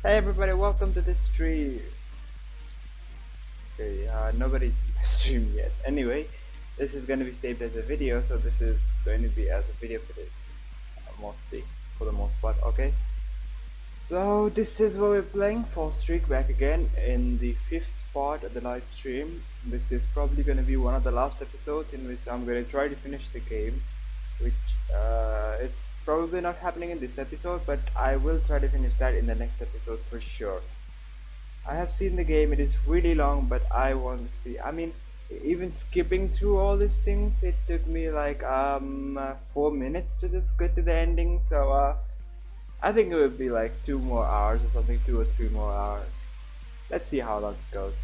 Hey everybody, welcome to this stream. Okay, nobody's in the stream yet. Anyway, this is going to be saved as a video, so this is going to be as a video footage, mostly, for the most part, okay? So this is what we're playing, Fallstreak back again in the 5th part of the live stream. This is probably going to be one of the last episodes in which I'm going to try to finish the game, which is probably not happening in this episode, but I will try to finish that in the next episode for sure. I have seen the game, it is really long, but I want to see. I mean, even skipping through all these things, it took me like 4 minutes to just get to the ending, so I think it would be like 2 more hours or something, 2 or 3 more hours. Let's see how long it goes.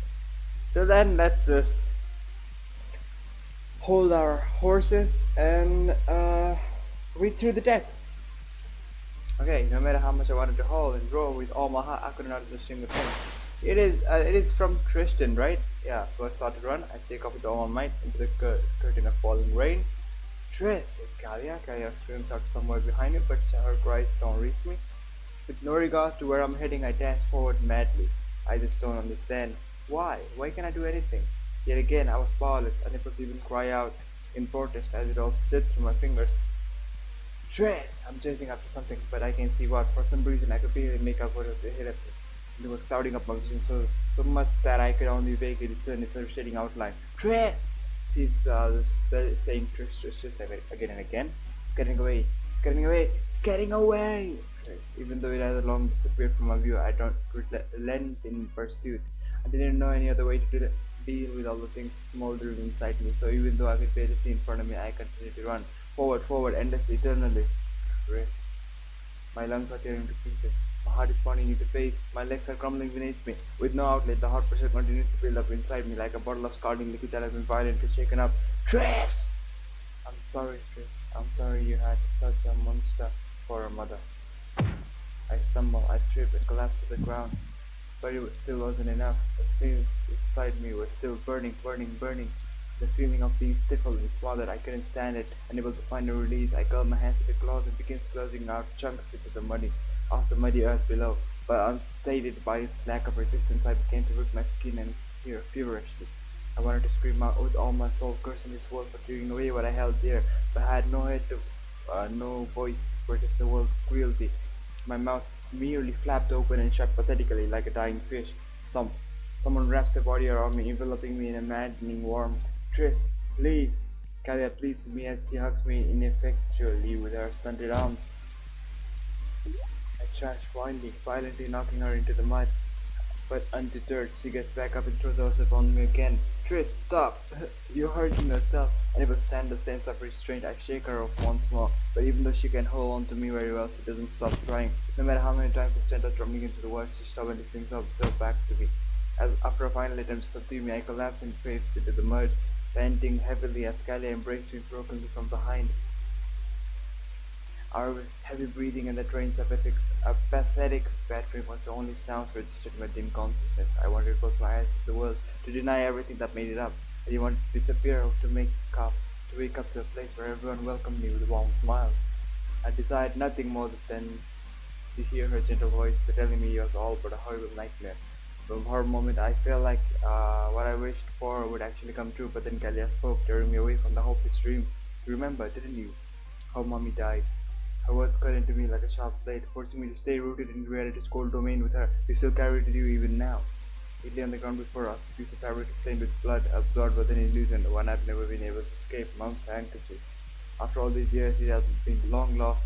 So then, let's just hold our horses and read through the text. Okay, no matter how much I wanted to hold and roar with all my heart, I couldn't understand a single thing. It is from Tristan, right? Yeah, so I start to run. I take off with all my might into the curtain of falling rain. Tris, it's Kalia. Kalia screams out somewhere behind me, but her cries don't reach me. With no regard to where I'm heading, I dash forward madly. I just don't understand. Why? Why can't I do anything? Yet again, I was powerless, unable to even cry out in protest as it all slid through my fingers. Tris! I'm chasing after something, but I can't see what. For some reason, I could barely make out what was ahead of me. It was clouding up my vision so much that I could only vaguely discern its shading outline. Tris! She's saying Tris again and again. It's getting away. It's getting away. It's getting away! Tris. Even though it had long disappeared from my view, I don't relent in pursuit. I didn't know any other way to deal with all the things smoldering inside me. So even though I could barely see in front of me, I continued to run. Forward, endlessly, eternally. Tris. My lungs are tearing to pieces. My heart is pounding into face. My legs are crumbling beneath me. With no outlet, the heart pressure continues to build up inside me like a bottle of scalding liquid that has been violently shaken up. Tris! I'm sorry, Tris. I'm sorry you had such a monster for a mother. I stumble, I trip, and collapse to the ground. But it still wasn't enough. The steel inside me was still burning. The feeling of being stifled and smothered, I couldn't stand it. Unable to find a release, I curled my hands into claws and began closing out chunks into the muddy earth below. But unstated by its lack of resistance, I began to rip my skin and hear feverishly. I wanted to scream out with all my soul, cursing this world for tearing away what I held dear, but I had no head to, no voice to protest the world's cruelty. My mouth merely flapped open and shut pathetically like a dying fish. Someone wraps their body around me, enveloping me in a maddening warmth. Tris, please! Kalia pleads to me as she hugs me ineffectually with her stunted arms. I charge violently knocking her into the mud. But undeterred, she gets back up and throws herself on me again. Tris, stop! You're hurting yourself. Unable to stand the sense of restraint, I shake her off once more. But even though she can hold on to me very well, she doesn't stop trying. No matter how many times I stand up drumming into the walls, she stubbornly flings herself back to me. After a final attempt to subdue me, I collapse and face into the mud, panting heavily as Kalia embraced me brokenly from behind. Our heavy breathing and the train's a pathetic battering was the only sounds registered in my dim consciousness. I wanted to close my eyes to the world, to deny everything that made it up. I didn't want to disappear or to wake up to a place where everyone welcomed me with a warm smile. I desired nothing more than to hear her gentle voice telling me it was all but a horrible nightmare. From her moment, I felt like what I wished for would actually come true, but then Kalia spoke, tearing me away from the hopeless dream. You remember, didn't you? How Mommy died. Her words cut into me like a sharp blade, forcing me to stay rooted in reality's cold domain with her. We still carry it with you even now. It lay on the ground before us, a piece of fabric stained with blood, absorbed with an illusion, one I've never been able to escape, Mom's handkerchief. After all these years, it had long lost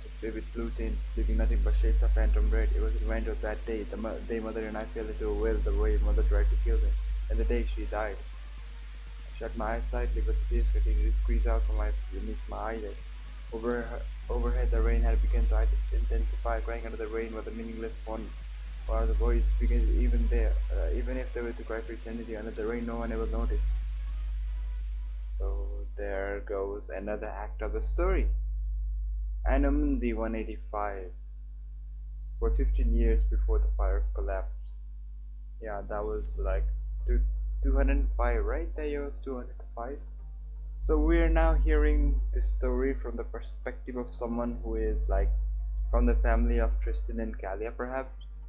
its vivid blue tint, leaving nothing but shades of phantom red. It was the reminder of that day, the day Mother and I fell into a well, the way Mother tried to kill me, and the day she died. I shut my eyes tightly, but the tears continued to squeeze out from beneath my eyelids. Overhead, the rain had begun to intensify. Crying under the rain was a meaningless one, or the voice because even if they were to cry for eternity under the rain, no one ever noticed. So there goes another act of the story. Anomundi 185. Were 15 years before the fire collapse. Yeah, that was like 205, right? That year was 205. So we are now hearing this story from the perspective of someone who is like From the family of Tristan and Callia, perhaps?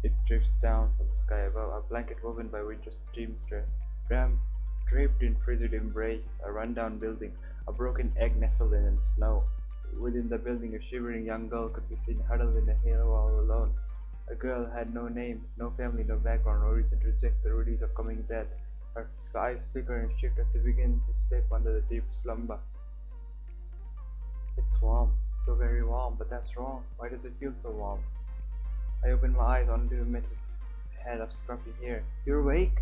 It drifts down from the sky above, a blanket woven by winter's seamstress, draped in frigid embrace, a rundown building, a broken egg nestled in the snow. Within the building, a shivering young girl could be seen huddled in a halo all alone. A girl had no name, no family, no background, no reason to reject the release of coming death. Her eyes flicker and shift as she begins to slip under the deep slumber. It's warm, so very warm, but that's wrong. Why does it feel so warm? I open my eyes onto a metal head of scruffy hair. You're awake?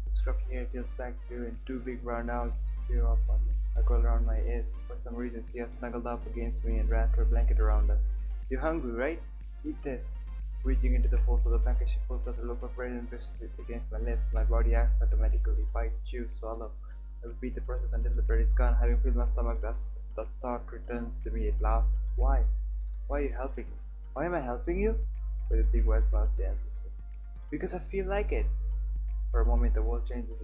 The scruffy hair tilts back to you, and two big brown eyes peer up on me. I curl around my ears. For some reason, she has snuggled up against me and wrapped her blanket around us. You're hungry, right? Eat this. Reaching into the folds of the blanket, she pulls out a loaf of bread and presses it against my lips. My body acts automatically. Bite, chew, swallow. I repeat the process until the bread is gone. Having filled my stomach, the thought returns to me at last. Why? Why are you helping me? Why am I helping you? With a big wide smile, she answers me. Because I feel like it. For a moment, the world changes.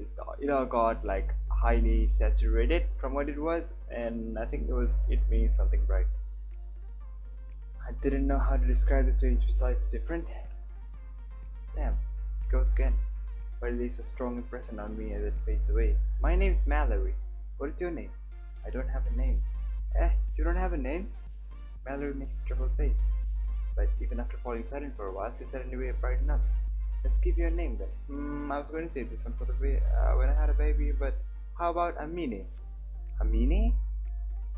It all got like highly saturated from what it was, and I think it means something bright. I didn't know how to describe the change besides different. Damn, it goes again. But it leaves a strong impression on me as it fades away. My name's Mallory. What is your name? I don't have a name. You don't have a name? Mallory makes a troubled face. But even after falling silent for a while, she said anyway, brighten up. Let's give you a name then. I was going to say this one for the when I had a baby, but how about Amini? Amini?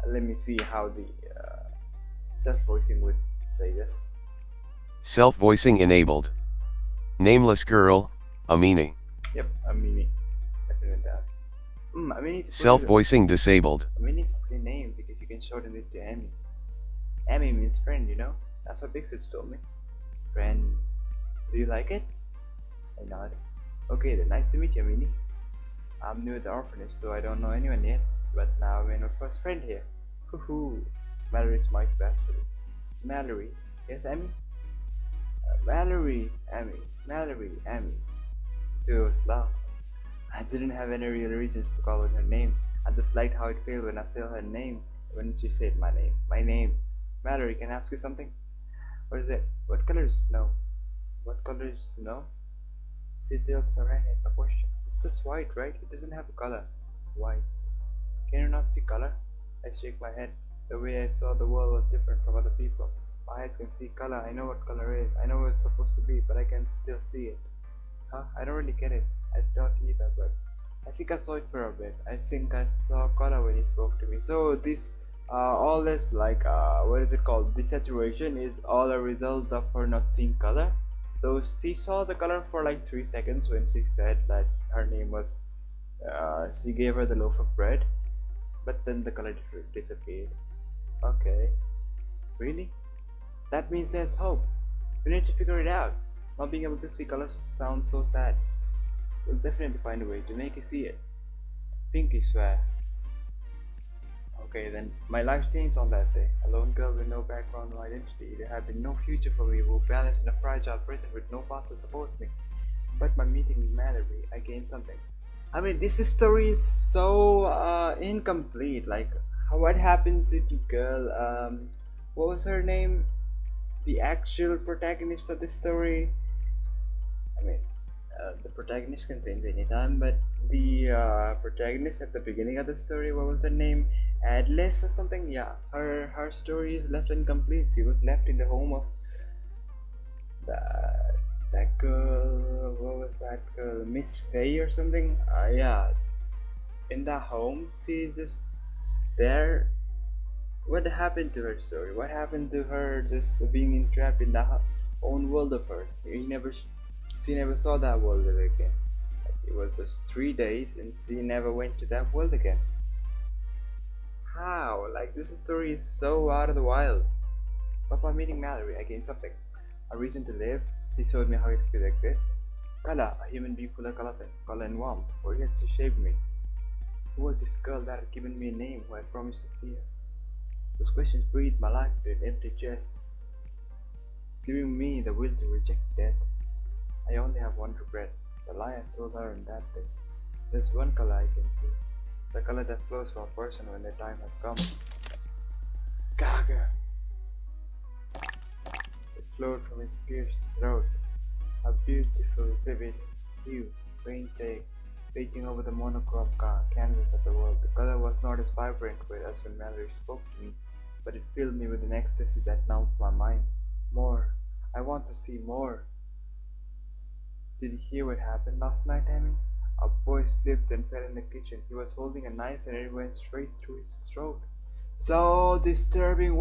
Let me see how the self-voicing would say this. Self-voicing enabled. Nameless girl, Amini. Yep, Amini. Definitely that. Amini's Self-voicing disabled. Amini's a pretty name because you can shorten it to Amy. Amy means friend, you know? That's what Big Sis told me. Friend. Do you like it? I nod. Okay then, nice to meet you, Amini. I'm new at the orphanage, so I don't know anyone yet. But now I'm our first friend here. Hoo-hoo. Mallory smiles bashfully. Mallory. Yes, Amy? Mallory, Amy. Mallory, Amy. Two of us laughed. I didn't have any real reason to call her name. I just liked how it felt when I said her name. When she said my name. My name. Mallory, can I ask you something? What is it? What color is snow? What color is snow? She tilts her head at the question. It's just white, right? It doesn't have a color. It's white. Can you not see color? I shake my head. The way I saw the world was different from other people. My eyes can see color. I know what color is. I know what it's supposed to be, but I can still see it. Huh? I don't really get it. I don't either, but I think I saw it for a bit. I think I saw color when he spoke to me. So this all this like what is it called, desaturation is all a result of her not seeing color. So she saw the color for like 3 seconds when she said that her name was she gave her the loaf of bread, but then the color disappeared. Okay, really? That means there's hope. We need to figure it out. Not being able to see colors sounds so sad. We'll definitely find a way to make you see it. Pinky swear. Okay then, my life changed on that day. A lone girl with no background or identity. There had been no future for me, who balanced in a fragile prison with no past to support me. But by meeting with Mallory, I gained something. I mean, this story is so incomplete. Like, what happened to the girl? What was her name? The actual protagonist of the story. I mean, the protagonist can change anytime, but the protagonist at the beginning of the story, what was her name? Adelise or something? Yeah, her story is left incomplete. She was left in the home of that girl. What was that girl? Miss Faye or something? Yeah, in that home, she's just there. What happened to her story? What happened to her just being entrapped in that own world of hers? She never saw that world ever again. Like, it was just 3 days and she never went to that world again. How? Like, this story is so out of the wild. But by meeting Mallory, I gained something. A reason to live. She showed me how it could exist. Kala, a human being full of color and warmth, for yet she shaped me. Who was this girl that had given me a name, who I promised to see her? Those questions breathed my life to an empty chest, giving me the will to reject death. I only have one regret, the lie I told her on that day. There's one color I can see, the color that flows from a person when their time has come. Gaga! flowed from his pierced throat. A beautiful, vivid hue, painting over the monochrome canvas of the world. The color was not as vibrant as when Mallory spoke to me, but it filled me with an ecstasy that numbed my mind. More. I want to see more. Did you hear what happened last night, Amy? A boy slipped and fell in the kitchen. He was holding a knife and it went straight through his throat. So disturbing.